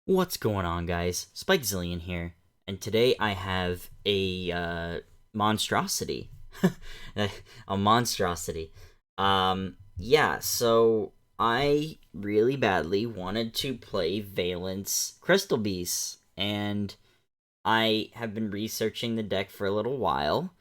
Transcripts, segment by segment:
What's going on, guys? Spike Zillion here, and today I have a monstrosity. A monstrosity. Yeah, so I really badly wanted to play Vaylantz Crystal Beasts, and I have been researching the deck for a little while.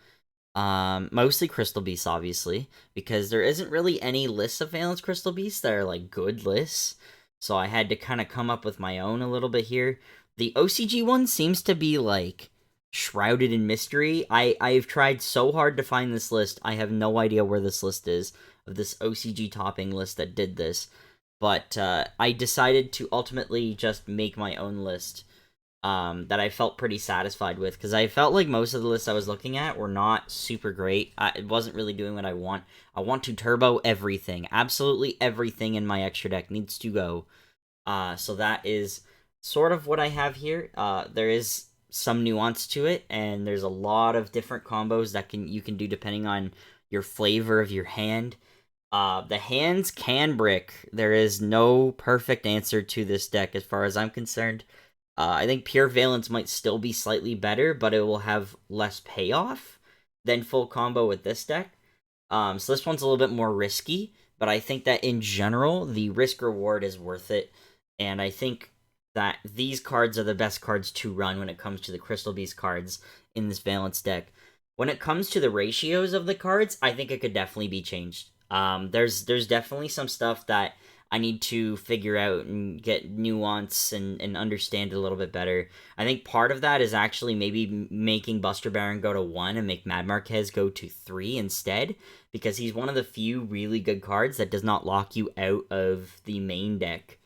Mostly Crystal Beasts, obviously, because there isn't really any lists of Valence Crystal Beasts that are like good lists. So I had to kind of come up with my own a little bit here. The OCG one seems to be like shrouded in mystery. I've tried so hard to find this list. I have no idea where this list is of this OCG topping list that did this. But I decided to ultimately just make my own list that I felt pretty satisfied with, because I felt like most of the lists I was looking at were not super great. It wasn't really doing what I want. I want to turbo everything. Absolutely everything in my extra deck needs to go. So that is sort of what I have here. There is some nuance to it, and there's a lot of different combos that you can do depending on your flavor of your hand. The hands can brick. There is no perfect answer to this deck as far as I'm concerned. I think Pure Valence might still be slightly better, but it will have less payoff than full combo with this deck. So this one's a little bit more risky, but I think that in general, the risk reward is worth it. And I think that these cards are the best cards to run when it comes to the Crystal Beast cards in this Valence deck. When it comes to the ratios of the cards, I think it could definitely be changed. There's definitely some stuff that I need to figure out and get nuance and understand it a little bit better. I think part of that is actually maybe making Buster Baron go to 1 and make Mad Marquez go to 3 instead, because he's one of the few really good cards that does not lock you out of the main deck.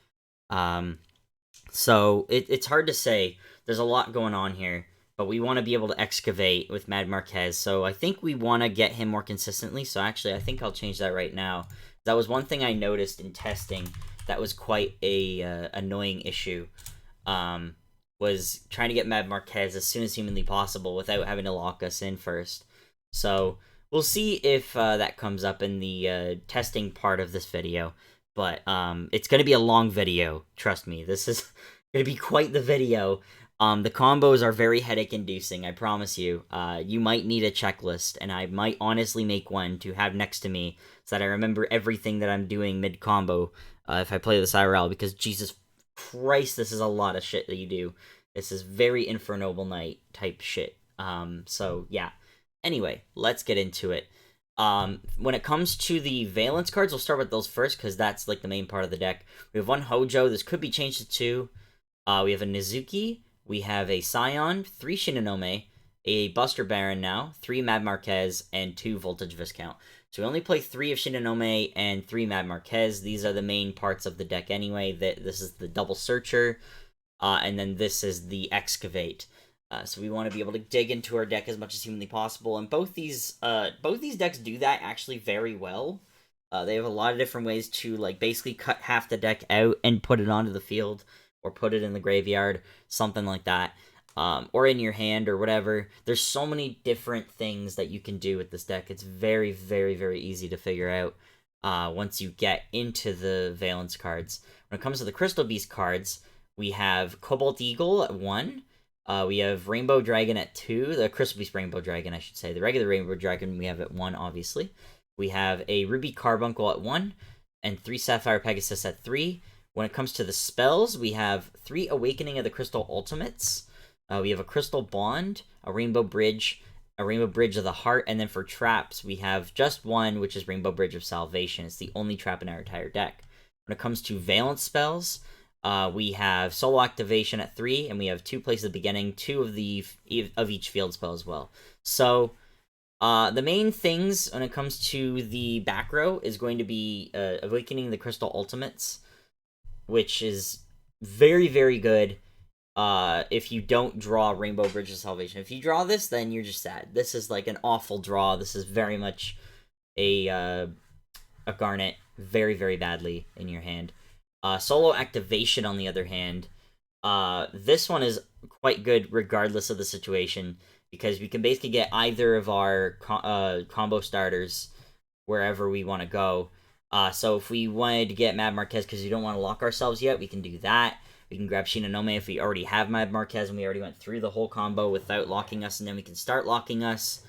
So it's hard to say. There's a lot going on here, but we want to be able to excavate with Mad Marquez, so I think we want to get him more consistently. So actually, I think I'll change that right now. That was one thing I noticed in testing that was quite a annoying issue. Was trying to get Mad Marquez as soon as humanly possible without having to lock us in first. So we'll see if that comes up in the testing part of this video. But it's going to be a long video. Trust me, this is going to be quite the video. The combos are very headache-inducing, I promise you. You might need a checklist, and I might honestly make one to have next to me so that I remember everything that I'm doing mid-combo if I play this IRL, because Jesus Christ, this is a lot of shit that you do. This is very Infernoble Knight type shit. So, yeah. Anyway, let's get into it. When it comes to the Valence cards, we'll start with those first, because that's, like, the main part of the deck. We have one Hojo. This could be changed to 2. We have a Nizuki. We have a Scion, 3 Shinonome, a Buster Baron now, 3 Mad Marquez, and 2 Voltage Viscount. So we only play 3 of Shinonome and 3 Mad Marquez. These are the main parts of the deck anyway. This is the Double Searcher, and then this is the Excavate. So we want to be able to dig into our deck as much as humanly possible, and both these decks do that actually very well. They have a lot of different ways to, like, basically cut half the deck out and put it onto the field, or put it in the graveyard, something like that, or in your hand, or whatever. There's so many different things that you can do with this deck. It's very, very, very easy to figure out once you get into the Valence cards. When it comes to the Crystal Beast cards, we have Cobalt Eagle at 1, we have Rainbow Dragon at 2, the Crystal Beast Rainbow Dragon, I should say. The regular Rainbow Dragon we have at 1, obviously. We have a Ruby Carbuncle at 1, and 3 Sapphire Pegasus at 3. When it comes to the spells, we have 3 Awakening of the Crystal Ultimates. We have a Crystal Bond, a Rainbow Bridge of the Heart, and then for traps, we have just one, which is Rainbow Bridge of Salvation. It's the only trap in our entire deck. When it comes to Valence spells, we have Solo Activation at 3, and we have 2 places at the beginning, 2 of each field spell as well. So, the main things when it comes to the back row is going to be Awakening the Crystal Ultimates, which is very, very good if you don't draw Rainbow Bridge of Salvation. If you draw this, then you're just sad. This is like an awful draw. This is very much a Garnet very, very badly in your hand. Solo Activation, on the other hand, this one is quite good regardless of the situation, because we can basically get either of our combo starters wherever we want to go. So if we wanted to get Mad Marquez because we don't want to lock ourselves yet, we can do that. We can grab Shinonome if we already have Mad Marquez and we already went through the whole combo without locking us, and then we can start locking us.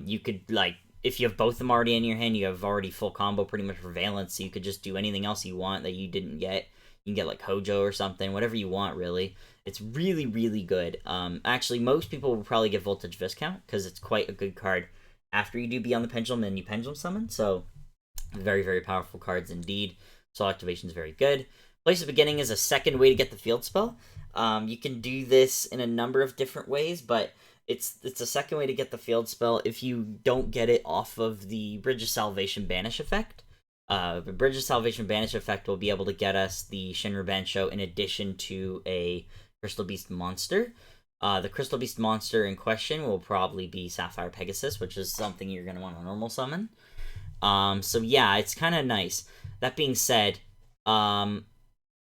You could, like, if you have both of them already in your hand, you have already full combo pretty much for Vaylantz, so you could just do anything else you want that you didn't get. You can get, like, Hojo or something, whatever you want, really. It's really, really good. Actually, most people will probably get Voltage Viscount, because it's quite a good card after you do Beyond the Pendulum and you Pendulum Summon, so very, very powerful cards indeed. Soul Activation is very good. Place of Beginning is a second way to get the field spell. You can do this in a number of different ways, but it's a second way to get the field spell if you don't get it off of the Bridge of Salvation Banish effect. The Bridge of Salvation Banish effect will be able to get us the Shinra Bansho in addition to a Crystal Beast monster. The Crystal Beast monster in question will probably be Sapphire Pegasus, which is something you're going to want to normal summon. So yeah, it's kind of nice. That being said,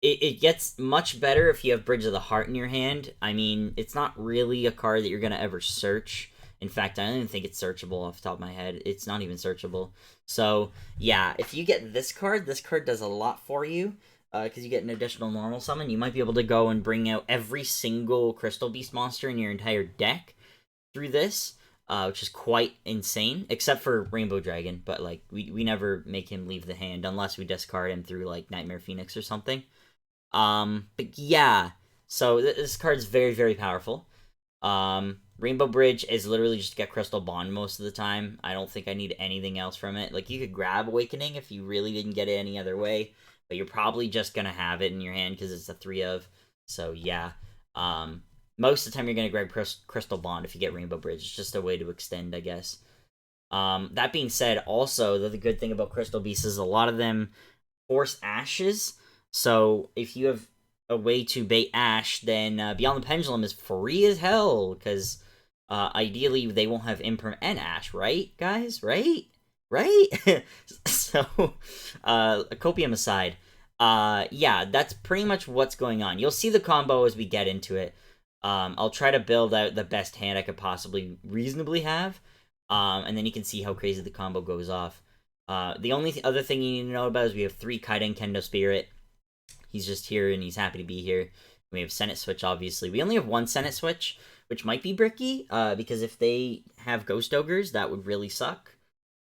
it gets much better if you have Bridge of the Heart in your hand. I mean, it's not really a card that you're going to ever search. In fact, I don't even think it's searchable off the top of my head. It's not even searchable. So, yeah, if you get this card does a lot for you. Because you get an additional normal summon. You might be able to go and bring out every single Crystal Beast monster in your entire deck through this. Which is quite insane, except for Rainbow Dragon. But, like, we never make him leave the hand unless we discard him through, like, Nightmare Phoenix or something. But yeah, so this card's very, very powerful. Rainbow Bridge is literally just to get Crystal Bond most of the time. I don't think I need anything else from it. Like, you could grab Awakening if you really didn't get it any other way, but you're probably just gonna have it in your hand because it's a 3 of. So yeah, most of the time you're gonna grab Crystal Bond if you get Rainbow Bridge. It's just a way to extend, I guess. That being said, also, the good thing about Crystal Beasts is a lot of them force Ashes. So if you have a way to bait Ash, then Beyond the Pendulum is free as hell, because ideally they won't have Imperm and Ash, right, guys? Right? So, Copium aside, yeah, that's pretty much what's going on. You'll see the combo as we get into it. I'll try to build out the best hand I could possibly reasonably have, and then you can see how crazy the combo goes off. The only other thing you need to know about is we have 3 Kaiden Kendo Spirit. He's just here, and he's happy to be here. We have Senate Switch, obviously. We only have 1 Senate Switch, which might be bricky, because if they have Ghost Ogres, that would really suck.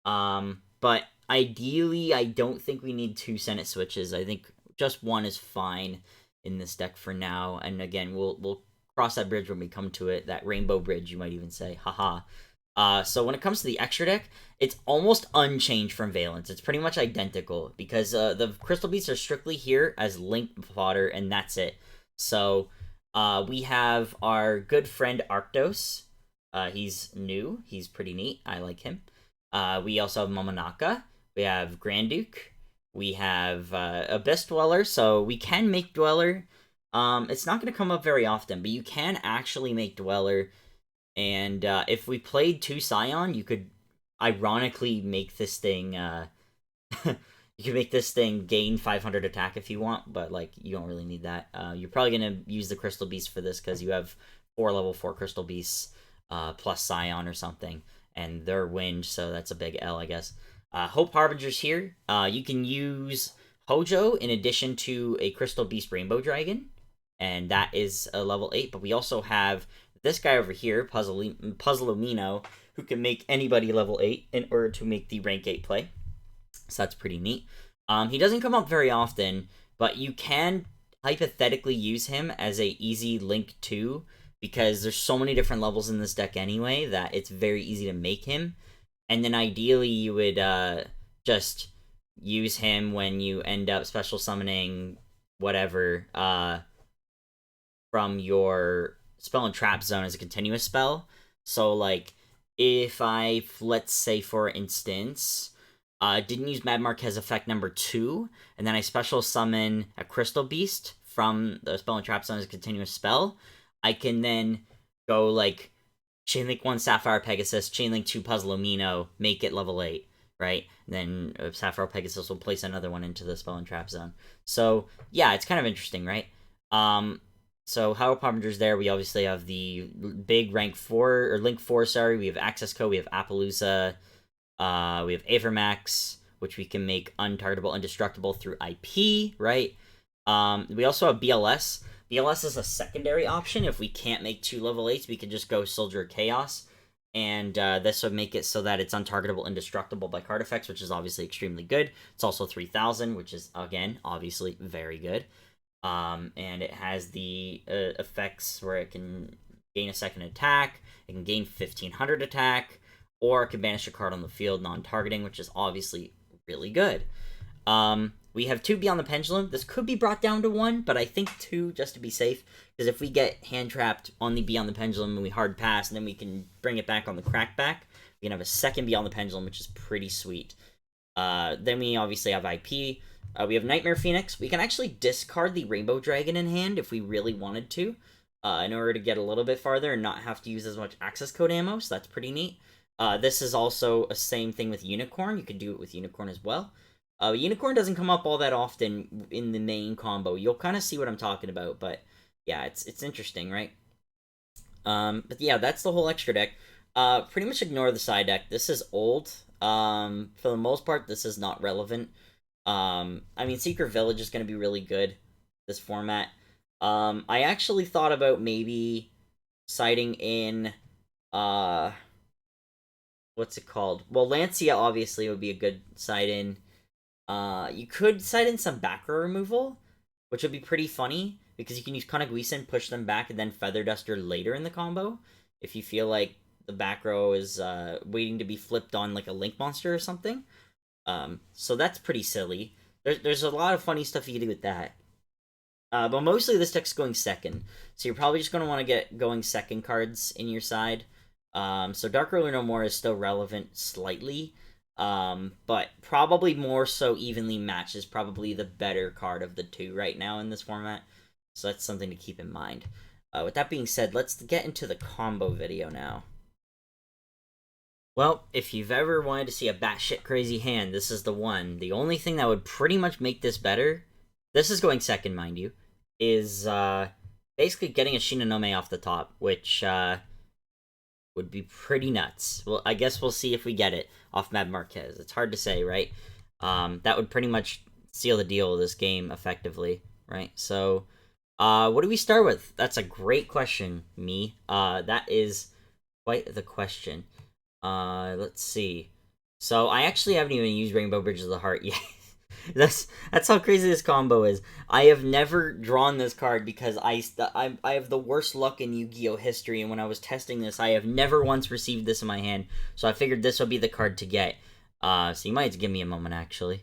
But ideally, I don't think we need 2 Senate Switches. I think just 1 is fine in this deck for now. And again, we'll cross that bridge when we come to it. That Rainbow Bridge, you might even say. Haha. So when it comes to the extra deck, it's almost unchanged from Vaylantz. It's pretty much identical, because the Crystal Beasts are strictly here as link fodder, and that's it. So we have our good friend Arctos. He's new. He's pretty neat. I like him. We also have Momonaka. We have Grand Duke. We have Abyss Dweller, so we can make Dweller. It's not going to come up very often, but you can actually make Dweller. And if we played 2 Scion, you could ironically make this thing, you could make this thing gain 500 attack if you want, but, like, you don't really need that. You're probably going to use the Crystal Beast for this, because you have 4 level 4 Crystal Beasts, plus Scion or something, and they're Wind, so that's a big L, I guess. Hope Harbinger's here. You can use Hojo in addition to a Crystal Beast Rainbow Dragon, and that is a level 8, but we also have this guy over here, Puzzleomino, who can make anybody level 8 in order to make the rank 8 play. So that's pretty neat. He doesn't come up very often, but you can hypothetically use him as a easy link 2, because there's so many different levels in this deck anyway that it's very easy to make him. And then ideally you would just use him when you end up special summoning whatever from your Spell and Trap Zone as a continuous spell. So, like, if I, let's say, for instance, didn't use Mad Marquez effect number 2, and then I special summon a Crystal Beast from the Spell and Trap Zone as a continuous spell, I can then go, like, Chainlink 1 Sapphire Pegasus, Chainlink 2 Puzzleomino, make it level 8, right? And then Sapphire Pegasus will place another one into the Spell and Trap Zone. So, yeah, it's kind of interesting, right? So Hope Harbinger's there. We obviously have the big rank 4, or link 4, sorry. We have Access Code, we have Appaloosa, we have Avermax, which we can make untargetable, indestructible through IP, right? We also have BLS. BLS is a secondary option. If we can't make 2 level 8s, we can just go Soldier of Chaos. And this would make it so that it's untargetable, indestructible by card effects, which is obviously extremely good. It's also 3,000, which is, again, obviously very good. And it has the effects where it can gain a second attack, it can gain 1,500 attack, or it can banish a card on the field non-targeting, which is obviously really good. We have 2 Beyond the Pendulum. This could be brought down to 1, but I think 2 just to be safe, because if we get hand trapped on the Beyond the Pendulum and we hard pass, and then we can bring it back on the crackback, we can have a second Beyond the Pendulum, which is pretty sweet. Then we obviously have IP. We have Nightmare Phoenix. We can actually discard the Rainbow Dragon in hand if we really wanted to, in order to get a little bit farther and not have to use as much access code ammo, so that's pretty neat. This is also a same thing with Unicorn. You could do it with Unicorn as well. Unicorn doesn't come up all that often in the main combo. You'll kind of see what I'm talking about, but yeah, it's interesting, right? But yeah, that's the whole extra deck. Pretty much ignore the side deck. This is old. For the most part, this is not relevant. I mean, Secret Village is going to be really good, this format. I actually thought about maybe siding in, what's it called? Well, Lancia obviously would be a good side in. You could side in some back row removal, which would be pretty funny, because you can use Konaguisen, push them back, and then Feather Duster later in the combo, if you feel like the back row is waiting to be flipped on like a Link monster or something. So that's pretty silly. There's a lot of funny stuff you can do with that. But mostly this deck's going second, so you're probably just going to want to get going second cards in your side. So Dark Ruler No More is still relevant slightly, but probably more so evenly matched is probably the better card of the 2 right now in this format. So that's something to keep in mind. With that being said, let's get into the combo video now. Well, if you've ever wanted to see a batshit crazy hand, this is the one. The only thing that would pretty much make this better, this is going second, mind you, is basically getting a Shinonome off the top, which would be pretty nuts. Well, I guess we'll see if we get it off Mad Marquez. It's hard to say, right? That would pretty much seal the deal with this game effectively, right? So, what do we start with? That's a great question, me. That is quite the question. Let's see. So, I actually haven't even used Rainbow Bridge of the Heart yet. That's how crazy this combo is. I have never drawn this card because I have the worst luck in Yu-Gi-Oh history, and when I was testing this, I have never once received this in my hand, so I figured this would be the card to get. So you might have to give me a moment, actually.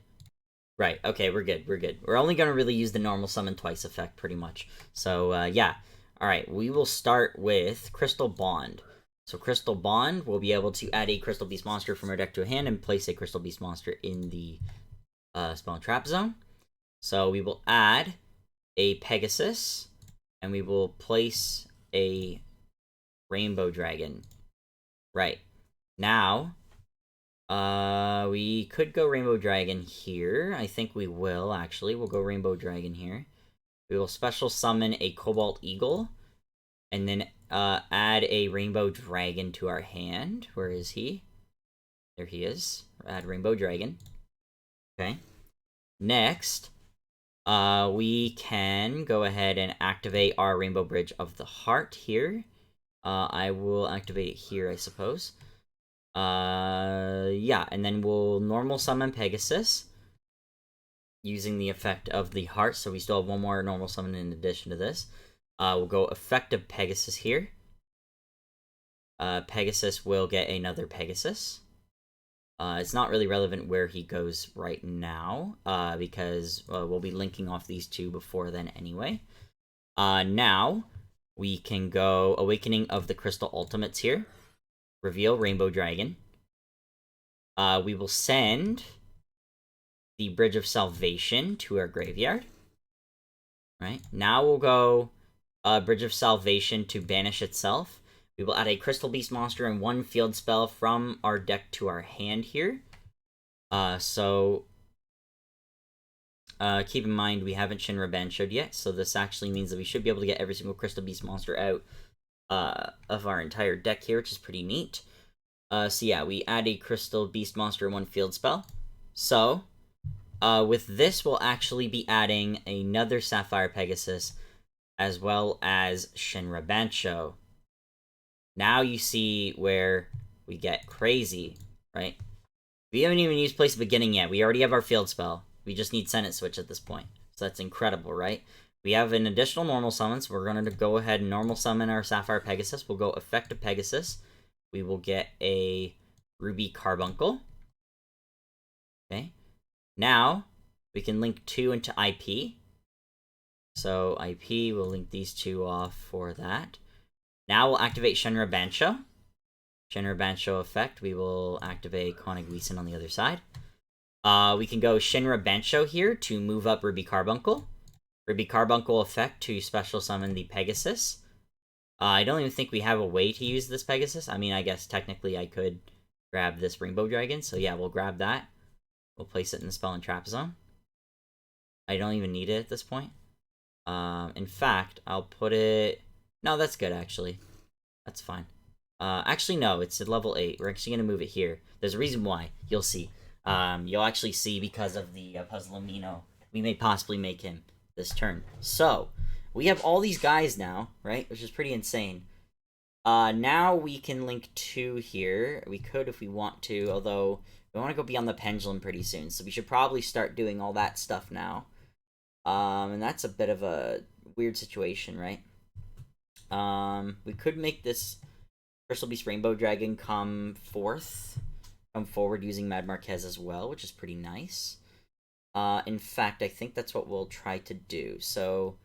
Right, okay, we're good. We're only going to really use the normal summon twice effect, pretty much. So, yeah. Alright, we will start with Crystal Bond. So Crystal Bond, we'll be able to add a Crystal Beast monster from our deck to a hand and place a Crystal Beast monster in the spell trap zone. So we will add a Pegasus, and we will place a Rainbow Dragon. Right. Now, we could go Rainbow Dragon here. I think we will, actually. We'll go Rainbow Dragon here. We will special summon a Cobalt Eagle, and then add a Rainbow Dragon to our hand. Where is he? There he is. Add Rainbow Dragon. Okay. Next, we can go ahead and activate our Rainbow Bridge of the Heart here. I will activate it here, I suppose. Yeah, and then we'll normal summon Pegasus using the effect of the Heart, so we still have one more normal summon in addition to this. We'll go effective Pegasus here. Pegasus will get another Pegasus. It's not really relevant where he goes right now, because we'll be linking off these 2 before then anyway. Now, we can go Awakening of the Crystal Ultimates here. Reveal Rainbow Dragon. We will send the Bridge of Salvation to our graveyard. Right, now we'll go Bridge of Salvation to banish itself. We will add a Crystal Beast monster and 1 field spell from our deck to our hand here. So keep in mind we haven't Shinra Banshoed yet, so this actually means that we should be able to get every single Crystal Beast monster out of our entire deck here, which is pretty neat. So yeah, we add a Crystal Beast monster and 1 field spell. So with this, we'll actually be adding another Sapphire Pegasus, as well as Shinra Bancho. Now you see where we get crazy, right? We haven't even used Place of Beginning yet. We already have our field spell. We just need Senate Switch at this point. So that's incredible, right? We have an additional normal summon, so we're going to go ahead and normal summon our Sapphire Pegasus. We'll go Effective Pegasus. We will get a Ruby Carbuncle. Okay. Now, we can link 2 into IP. So IP, we'll link these 2 off for that. Now we'll activate Shinra Bancho. Shinra Bancho effect, we will activate Koniguisen on the other side. We can go Shinra Bancho here to move up Ruby Carbuncle. Ruby Carbuncle effect to special summon the Pegasus. I don't even think we have a way to use this Pegasus. I mean, I guess technically I could grab this Rainbow Dragon. So yeah, we'll grab that. We'll place it in the Spell and Trap Zone. I don't even need it at this point. In fact, I'll put it... No, that's good, actually. That's fine. Actually, no, it's at level 8. We're actually going to move it here. There's a reason why. You'll see. You'll actually see because of the Puzzle Amino. We may possibly make him this turn. So, we have all these guys now, right? Which is pretty insane. Now we can link 2 here. We could if we want to, although we want to go beyond the pendulum pretty soon. So we should probably start doing all that stuff now. And that's a bit of a weird situation, right? We could make this Crystal Beast Rainbow Dragon come forward using Mad Marquez as well, which is pretty nice. In fact, I think that's what we'll try to do. So,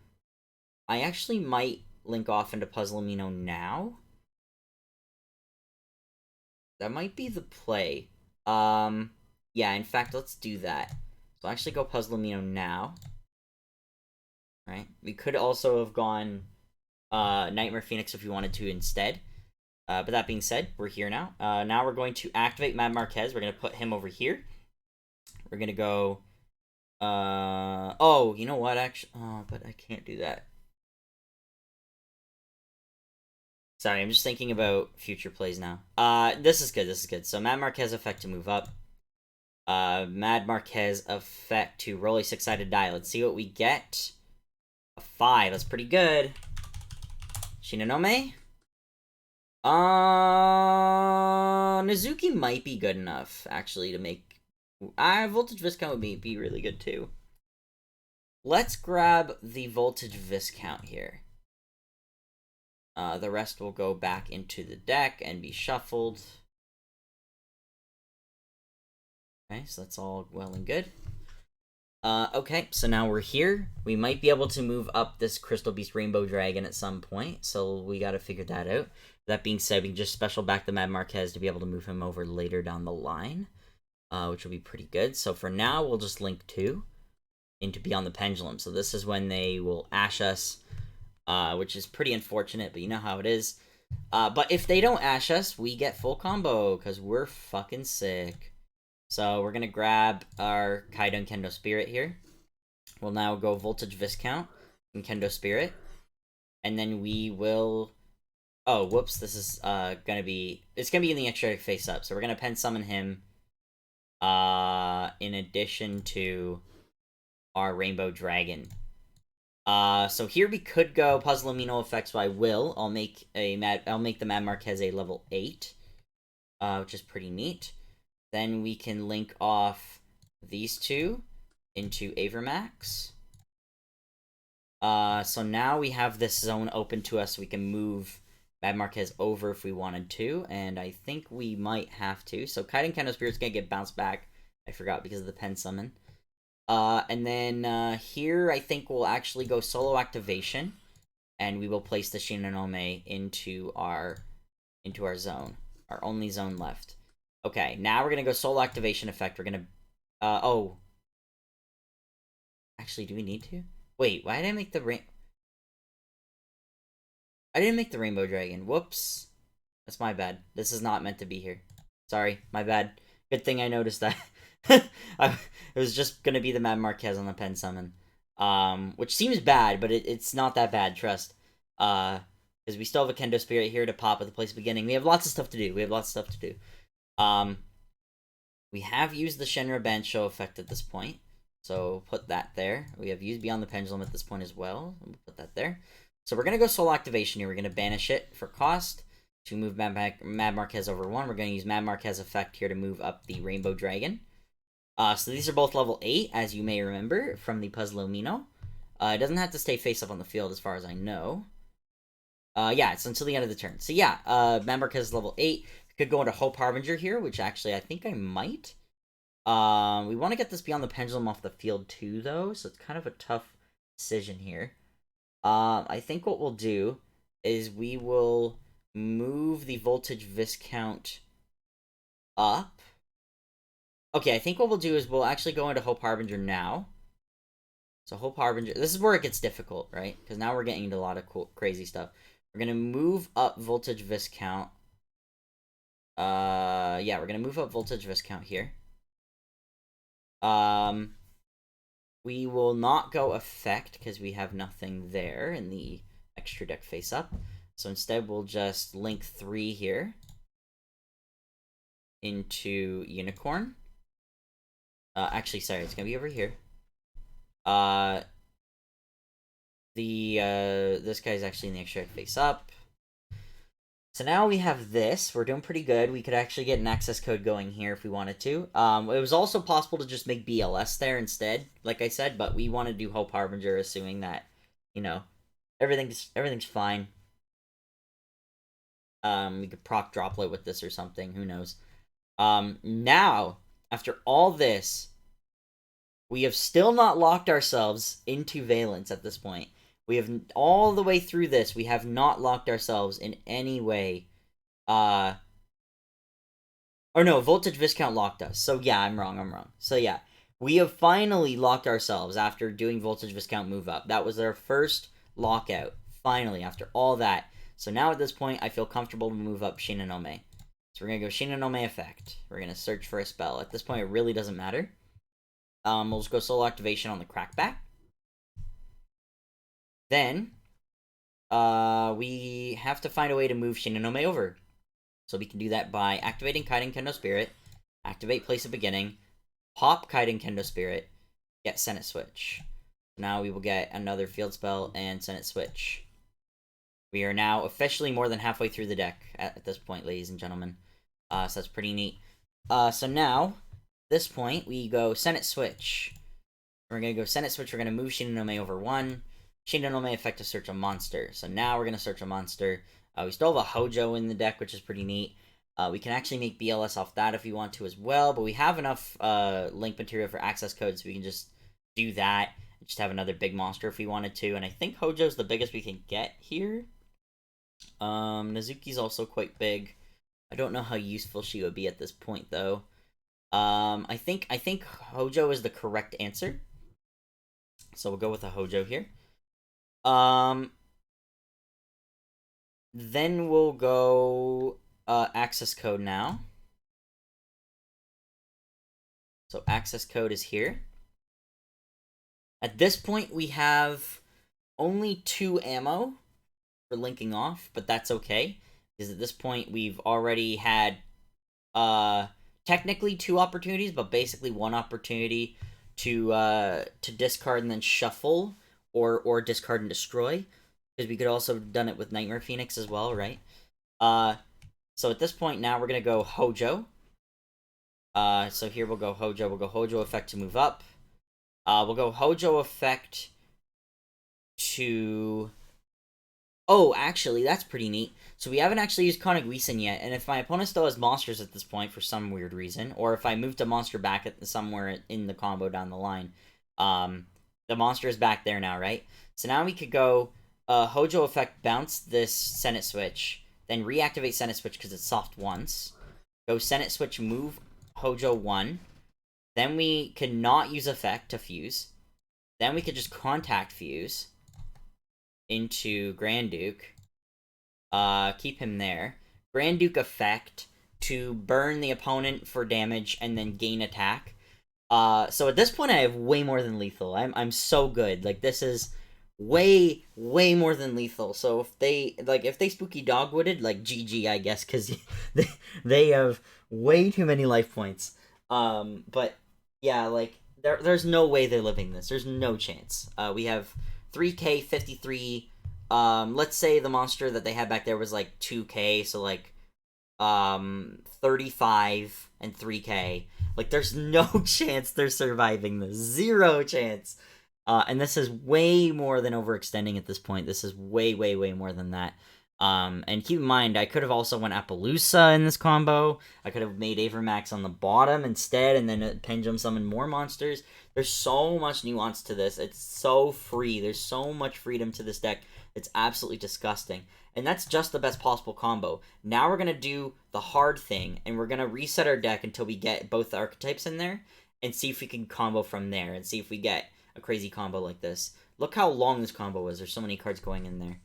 I actually might link off into Puzzle Amino now. That might be the play. Yeah, in fact, let's do that. So, I'll actually go Puzzle Amino now. Right? We could also have gone Nightmare Phoenix if we wanted to instead. But that being said, we're here now. Now we're going to activate Mad Marquez. We're going to put him over here. We're going to go... oh, you know what, actually... Oh, but I can't do that. Sorry, I'm just thinking about future plays now. This is good, this is good. So Mad Marquez effect to move up. Mad Marquez effect to roll a 6-sided die. Let's see what we get. A 5, that's pretty good. Shinonome? Nizuki might be good enough, actually, to make... Voltage Viscount would be really good, too. Let's grab the Voltage Viscount here. The rest will go back into the deck and be shuffled. Okay, so that's all well and good. Okay, so now we're here. We might be able to move up this Crystal Beast Rainbow Dragon at some point, so we gotta figure that out. That being said, we can just special back the Mad Marquez to be able to move him over later down the line, which will be pretty good. So for now, we'll just link 2 into Beyond the Pendulum. So this is when they will Ash us, which is pretty unfortunate, but you know how it is. But if they don't Ash us, we get full combo, because we're fucking sick. So we're going to grab our Kaido and Kendo Spirit here. We'll now go Voltage Viscount and Kendo Spirit. And then we will... Oh, whoops, this is going to be... It's going to be in the extra face up. So we're going to pen summon him in addition to our Rainbow Dragon. So here we could go Puzzle Amino effects, so I will. I'll make the Mad Marquez a level 8, which is pretty neat. Then we can link off these 2 into Avermax. So now we have this zone open to us. We can move Mad Marquez over if we wanted to, and I think we might have to. So Kaido Kendo Spirit's going to get bounced back. I forgot because of the pen summon. And then here I think we'll actually go solo activation, and we will place the Shinonome into our zone, our only zone left. Okay, now we're gonna go solo activation effect. We're gonna, oh, actually, do we need to? Wait, why did I make the I didn't make the Rainbow Dragon. Whoops, that's my bad. This is not meant to be here. Sorry, my bad. Good thing I noticed that. It was just gonna be the Mad Marquez on the pen summon, which seems bad, but it's not that bad. Trust, because we still have a Kendo Spirit here to pop at the place beginning. We have lots of stuff to do. We have used the Shinra Bancho effect at this point, So put that there. We have used Beyond the Pendulum at this point as well. We'll put that there. So we're going to go Soul Activation here. We're going to banish it for cost to move Mad Marquez over 1. We're going to use Mad Marquez effect here to move up the Rainbow Dragon. So these are both level 8, as you may remember from the Puzzlomino. It doesn't have to stay face up on the field as far as I know. Yeah, it's until the end of the turn. So yeah, Mad Marquez is level 8. Could go into Hope Harbinger here, which actually I think I might. We want to get this Beyond the Pendulum off the field too, though, so it's kind of a tough decision here. I think what we'll do is we will move the Voltage Viscount up. Okay, I think what we'll do is we'll actually go into Hope Harbinger now. So Hope Harbinger, this is where it gets difficult, right? Because now we're getting into a lot of cool, crazy stuff. We're going to move up Voltage Viscount. Yeah, we're going to move up Voltage Viscount here. We will not go effect because we have nothing there in the extra deck face up. So instead we'll just link 3 here into Unicorn. Actually, sorry, it's gonna be over here. This guy's actually in the extra deck face up. So now we have this. We're doing pretty good. We could actually get an access code going here if we wanted to. It was also possible to just make BLS there instead, like I said, but we want to do Hope Harbinger, assuming that, you know, everything's fine. We could proc Droplet with this or something. Who knows? Now, after all this, we have still not locked ourselves into Vaylantz at this point. We have, all the way through this, we have not locked ourselves in any way. Or no, Voltage Viscount locked us. So yeah, I'm wrong. So yeah, we have finally locked ourselves after doing Voltage Viscount move up. That was our first lockout, finally, after all that. So now at this point, I feel comfortable to move up Shinonome. So we're going to go Shinonome effect. We're going to search for a spell. At this point, it really doesn't matter. We'll just go Soul Activation on the Crackback. Then, we have to find a way to move Shinonome over. So we can do that by activating Kaiden Kendo Spirit, activate Place of Beginning, pop Kaiden Kendo Spirit, get Senate Switch. Now we will get another field spell and Senate Switch. We are now officially more than halfway through the deck at this point, ladies and gentlemen. So that's pretty neat. So now, this point, we go Senate Switch. We're going to go Senate Switch, we're going to move Shinonome over 1. Shinonome effect to search a monster. So now we're going to search a monster. We still have a Hojo in the deck, which is pretty neat. We can actually make BLS off that if we want to as well, but we have enough link material for access codes, so we can just do that. Just have another big monster if we wanted to, and I think Hojo's the biggest we can get here. Nazuki's also quite big. I don't know how useful she would be at this point, though. I think Hojo is the correct answer. So we'll go with a Hojo here. Then we'll go access code now. So access code is here. At this point, we have only 2 ammo for linking off, but that's okay. Because at this point, we've already had technically 2 opportunities, but basically 1 opportunity to discard and then shuffle, or discard and destroy. Because we could also have done it with Nightmare Phoenix as well, right? So at this point now, we're going to go Hojo. So here we'll go Hojo. We'll go Hojo effect to move up. We'll go Hojo effect to... Oh, actually, that's pretty neat. So we haven't actually used Konaguisen yet, and if my opponent still has monsters at this point for some weird reason, or if I moved a monster back at somewhere in the combo down the line, the monster is back there now, right? So now we could go Hojo effect, bounce this Senate Switch, then reactivate Senate Switch because it's soft once. Go Senate Switch, move Hojo 1. Then we could not use effect to fuse. Then we could just contact fuse into Grand Duke. Keep him there. Grand Duke effect to burn the opponent for damage and then gain attack. So at this point I have way more than lethal. I'm so good. Like, this is way more than lethal. So if they spooky dogwooded, like, GG, I guess, because they have way too many life points. But yeah, like, there's no way they're living this. There's no chance. We have 3K, 53. Let's say the monster that they had back there was like 2K, so like 35 and 3K. Like, there's no chance they're surviving this. Zero chance. And this is way more than overextending at this point. This is way, way, way more than that. And keep in mind, I could have also went Appaloosa in this combo. I could have made Avermax on the bottom instead, and then Pendulum summon more monsters. There's so much nuance to this. It's so free. There's so much freedom to this deck. It's absolutely disgusting. And that's just the best possible combo. Now we're going to do the hard thing, and we're going to reset our deck until we get both the archetypes in there, and see if we can combo from there, and see if we get a crazy combo like this. Look how long this combo was. There's so many cards going in there.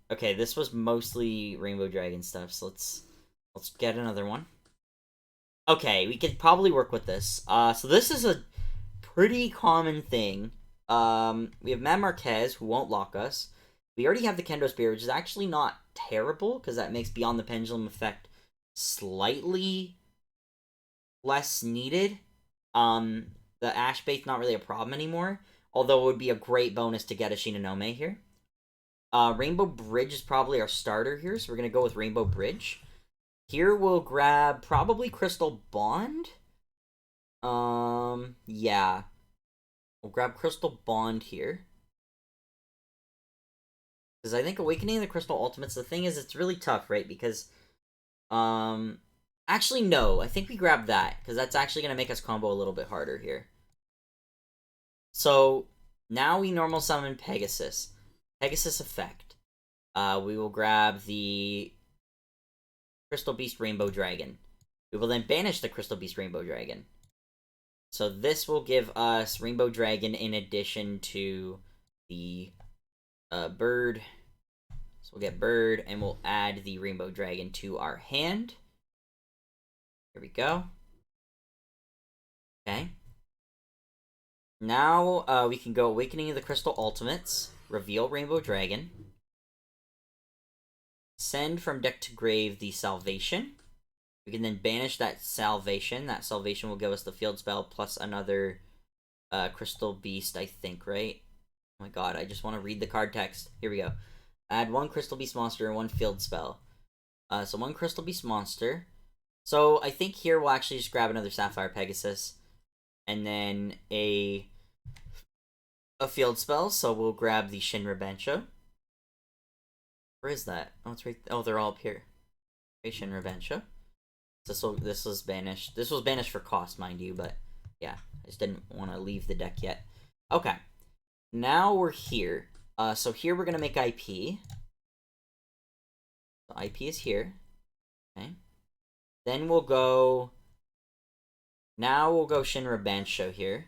Okay, this was mostly Rainbow Dragon stuff, so let's get another one. Okay, we could probably work with this. So this is a pretty common thing. We have Mad Marquez, who won't lock us. We already have the Kendo Spear, which is actually not terrible, because that makes Beyond the Pendulum effect slightly less needed. The Ash Bait's not really a problem anymore, although it would be a great bonus to get a Shinonome here. Rainbow Bridge is probably our starter here, so we're going to go with Rainbow Bridge. Here we'll grab probably Crystal Bond. Yeah. We'll grab Crystal Bond here. Because I think Awakening the Crystal Ultimates, the thing is, it's really tough, right? Because, actually, no. I think we grab that, because that's actually going to make us combo a little bit harder here. So, now we normal summon Pegasus. Pegasus effect. We will grab the Crystal Beast Rainbow Dragon. We will then banish the Crystal Beast Rainbow Dragon. So this will give us Rainbow Dragon in addition to the bird. So we'll get bird, and we'll add the Rainbow Dragon to our hand. Here we go. Okay. Now we can go Awakening of the Crystal Ultimates. Reveal Rainbow Dragon. Send from deck to grave the Salvation. We can then banish that Salvation. That Salvation will give us the field spell plus another Crystal Beast, I think, right? Oh my god, I just want to read the card text. Here we go. Add one Crystal Beast monster and one field spell. So one Crystal Beast monster. So I think here we'll actually just grab another Sapphire Pegasus. And then a field spell, so we'll grab the Shinra Bencho. Where is that? Oh, it's right. Oh, they're all up here. Okay, Shinra Bencho. This was banished. This was banished for cost, mind you, but yeah, I just didn't want to leave the deck yet. Okay, now we're here. So here we're gonna make IP. So IP is here. Okay. Then we'll go. Now we'll go Shinra Bencho here.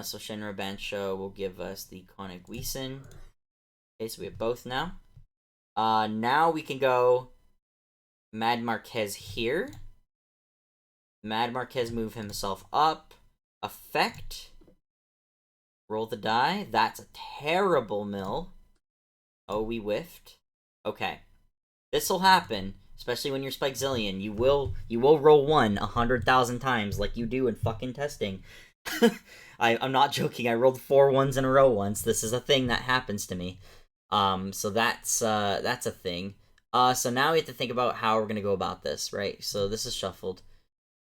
So Shinra Bencho will give us the Conic Weeson. Okay, so we have both now. Now we can go Mad Marquez here. Mad Marquez move himself up. Effect. Roll the die. That's a terrible mill. Oh, we whiffed. Okay. This'll happen, especially when you're Spikezillion. You will roll 100,000 times like you do in fucking testing. I'm not joking. I rolled 4 ones in a row once. This is a thing that happens to me. So that's a thing. So now we have to think about how we're gonna go about this, right? So this is shuffled.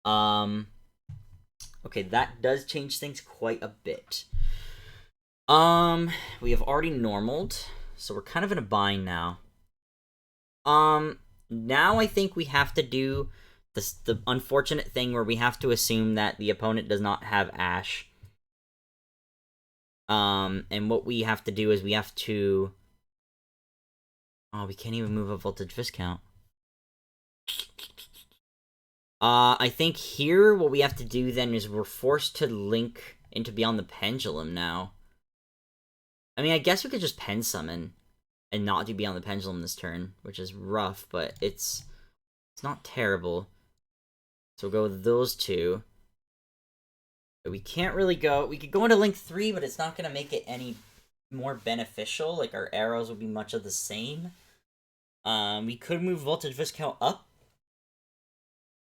Okay, that does change things quite a bit. We have already normaled, so we're kind of in a bind now. Now I think we have to do the unfortunate thing where we have to assume that the opponent does not have Ash. And what we have to do is we have to... Oh, we can't even move a Voltage Viscount. I think here what we have to do then is we're forced to link into Beyond the Pendulum now. I mean, I guess we could just Pen Summon and not do Beyond the Pendulum this turn, which is rough, but it's not terrible. So we'll go with those two. But we can't really go... We could go into Link 3, but it's not going to make it any more beneficial. Like, our arrows will be much of the same. We could move Voltage Viscount up.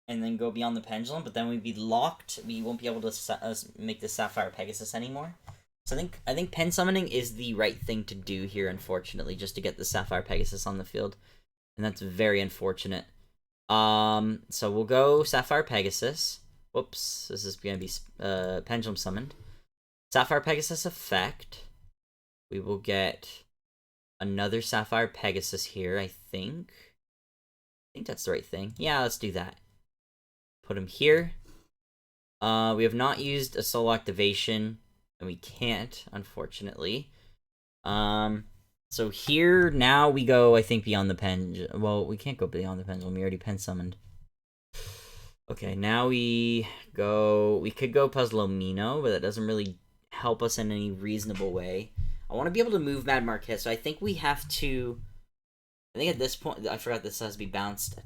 and then go beyond the pendulum, but then we'd be locked. We won't be able to make the Sapphire Pegasus anymore. So I think pen summoning is the right thing to do here, unfortunately, just to get the Sapphire Pegasus on the field. And that's very unfortunate. So we'll go Sapphire Pegasus. Whoops, this is gonna be Pendulum summoned. Sapphire Pegasus effect. We will get another Sapphire Pegasus here, I think. I think that's the right thing. Yeah, let's do that. Put him here. We have not used a solo activation, and we can't, unfortunately. So here, now we go, I think, beyond the pendulum. Well, we can't go beyond the pendulum. We already pen summoned. Okay, now we could go Puzzlomino, but that doesn't really help us in any reasonable way. I want to be able to move Mad Marquez, so I think we have to... I think at this point... I forgot this has to be bounced.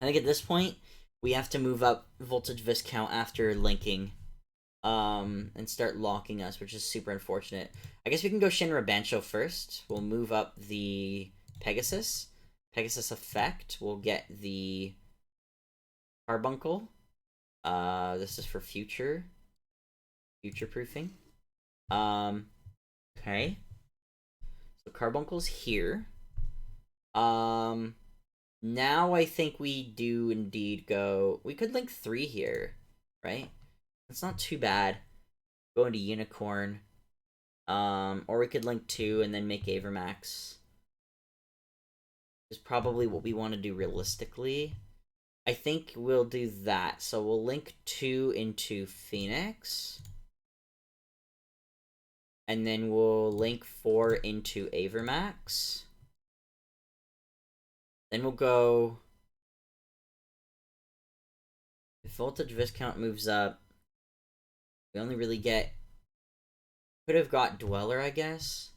I think at this point, we have to move up Voltage Viscount after linking. And start locking us, which is super unfortunate. I guess we can go Shinra Bancho first. We'll move up the Pegasus. Pegasus effect. We'll get the Carbuncle. This is for future proofing. Okay. So Carbuncle's here. Now I think we do indeed go... We could link 3 here, right? It's not too bad. Go into Unicorn. Or we could link 2 and then make Avermax. Is probably what we want to do realistically. I think we'll do that. So we'll link 2 into Phoenix. And then we'll link 4 into Avermax. Then we'll go... If Voltage Viscount moves up, we only really get... Could have got Dweller, I guess.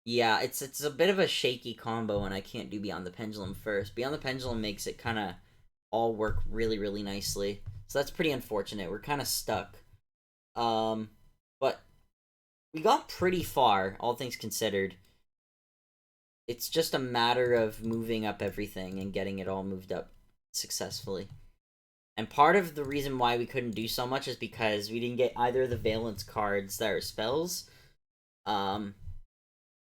Yeah, it's a bit of a shaky combo, and I can't do Beyond the Pendulum first. Beyond the Pendulum makes it kind of all work really, really nicely. So that's pretty unfortunate. We're kind of stuck. But we got pretty far, all things considered. It's just a matter of moving up everything and getting it all moved up successfully. And part of the reason why we couldn't do so much is because we didn't get either of the Vaylantz cards that are spells.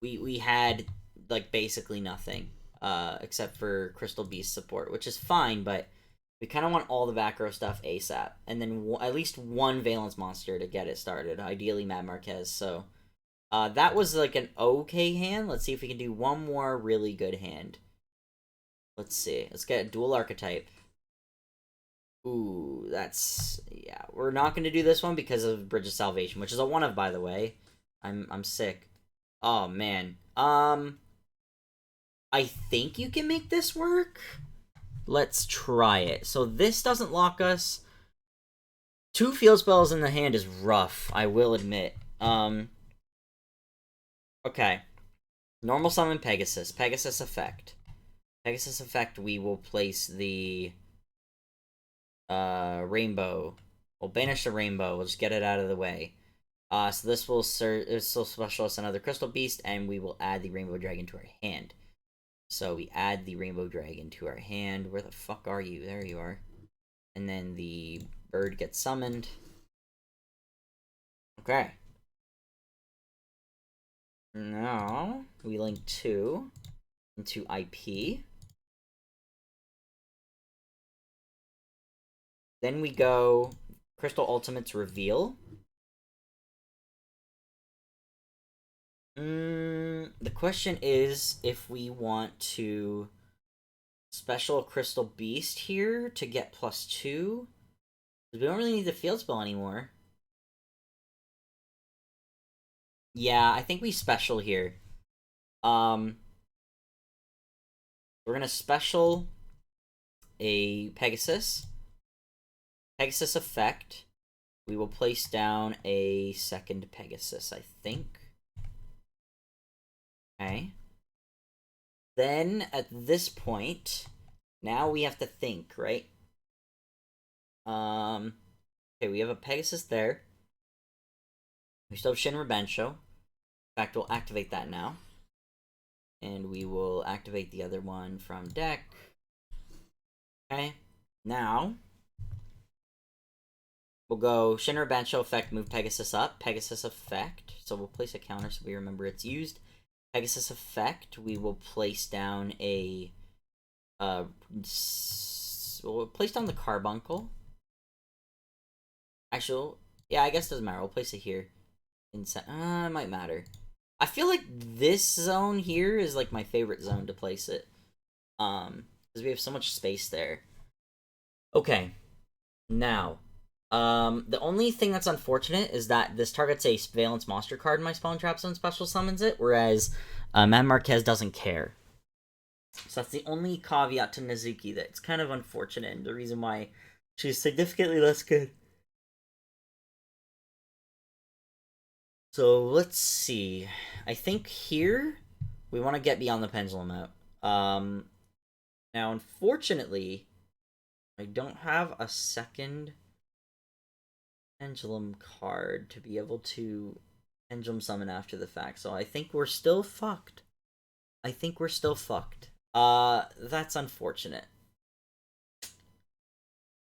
We had, like, basically nothing, except for Crystal Beast support, which is fine, but we kind of want all the back row stuff ASAP. And then at least one Vaylantz monster to get it started, ideally Mad Marquez, so... that was, like, an okay hand. Let's see if we can do one more really good hand. Let's see. Let's get a dual archetype. Ooh, that's... Yeah, we're not going to do this one because of Bridge of Salvation, which is a 1-of, by the way. I'm sick. Oh, man. I think you can make this work. Let's try it. So this doesn't lock us. 2 field spells in the hand is rough, I will admit. Okay. Normal summon Pegasus. Pegasus effect. Pegasus effect, we will place the... rainbow. We'll banish the rainbow. We'll just get it out of the way. So this will special us another Crystal Beast, and we will add the Rainbow Dragon to our hand. So we add the Rainbow Dragon to our hand. Where the fuck are you? There you are. And then the bird gets summoned. Okay. Now, we link 2 into IP. Then we go Crystal Ultimates Reveal. The question is if we want to special Crystal Beast here to get +2. We don't really need the field spell anymore. Yeah, I think we special here. We're gonna special a Pegasus. Pegasus effect. We will place down a second Pegasus, I think. Okay. Then, at this point, now we have to think, right? Okay, we have a Pegasus there. We still have Shinra Bensho. In fact, we'll activate that now. And we will activate the other one from deck. Okay, now we'll go Shinra Bancho effect, move Pegasus up. Pegasus effect, so we'll place a counter so we remember it's used. Pegasus effect, we will place down a we'll place down the Carbuncle. Actually, yeah, I guess it doesn't matter. We'll place it here. It might matter. I feel like this zone here is like my favorite zone to place it. Because we have so much space there. Okay. Now, the only thing that's unfortunate is that this targets a Vaylantz monster card in my Spawn Trap Zone special summons it, whereas Mad Marquez doesn't care. So that's the only caveat to Nezuki that's kind of unfortunate, and the reason why she's significantly less good. So let's see. I think here we want to get beyond the pendulum out. Now unfortunately, I don't have a second pendulum card to be able to pendulum summon after the fact, so I think we're still fucked. That's unfortunate.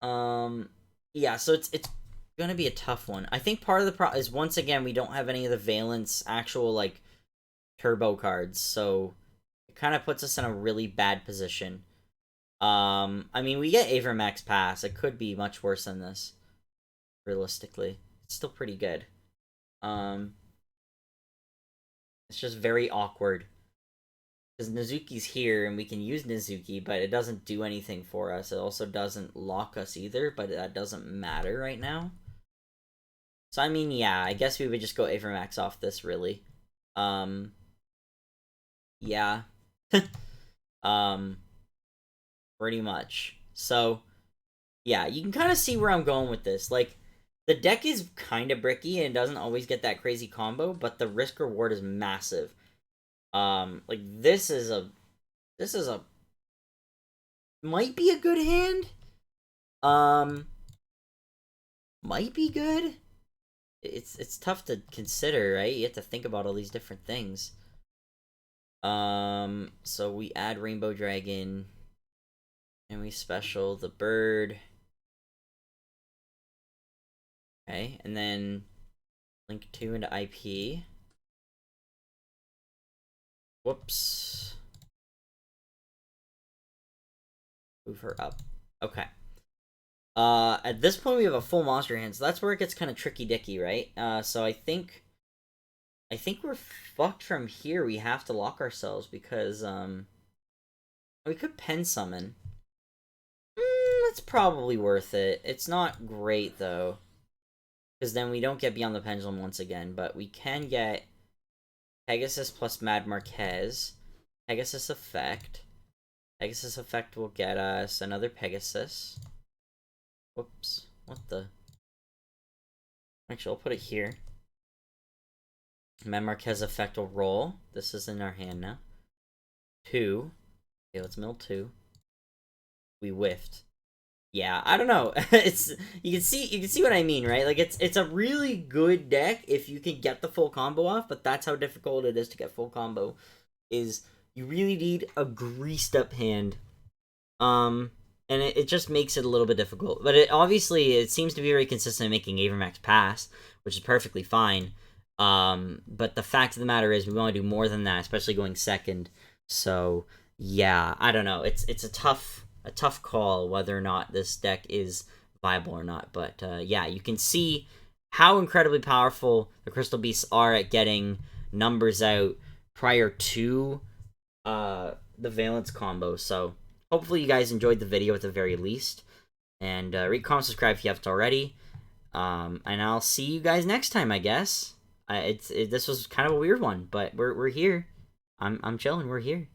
Yeah, so it's gonna be a tough one. I think part of the problem is, once again, we don't have any of the Vaylantz actual, like, turbo cards, so it kind of puts us in a really bad position. I mean, we get Avermax Pass. It could be much worse than this, realistically. It's still pretty good. It's just very awkward. Because Nezuki's here, and we can use Nezuki, but it doesn't do anything for us. It also doesn't lock us either, but that doesn't matter right now. So, I mean, yeah, I guess we would just go Avermax off this, really. Yeah. Pretty much. So, yeah, you can kind of see where I'm going with this. Like, the deck is kind of bricky and doesn't always get that crazy combo, but the risk reward is massive. Like, this is a might be a good hand. Might be good. It's tough to consider, right? You have to think about all these different things. So we add Rainbow Dragon, and we special the bird. Okay, and then link 2 into IP. Whoops. Move her up. Okay. At this point we have a full monster hand, so that's where it gets kind of tricky dicky, right? So I think we're fucked from here. We have to lock ourselves because we could pen summon. It's probably worth it. It's not great though, because then we don't get beyond the pendulum once again, but we can get Pegasus plus Mad Marquez, Pegasus effect. Pegasus effect will get us another Pegasus. Whoops. What the? Actually, I'll put it here. Mad Marquez effect will roll. This is in our hand now. 2. Okay, let's mill 2. We whiffed. Yeah, I don't know. You can see what I mean, right? Like, it's a really good deck if you can get the full combo off, but that's how difficult it is to get full combo. Is you really need a greased up hand. And it just makes it a little bit difficult. But it seems to be very consistent in making Avermax pass, which is perfectly fine. But the fact of the matter is we want to do more than that, especially going second. So yeah, I don't know. It's a tough call whether or not this deck is viable or not. But yeah, you can see how incredibly powerful the Crystal Beasts are at getting numbers out prior to the Vaylantz combo. So hopefully you guys enjoyed the video at the very least. And rate, comment, subscribe if you haven't already. And I'll see you guys next time, I guess. This was kind of a weird one, but we're here. I'm chilling. We're here.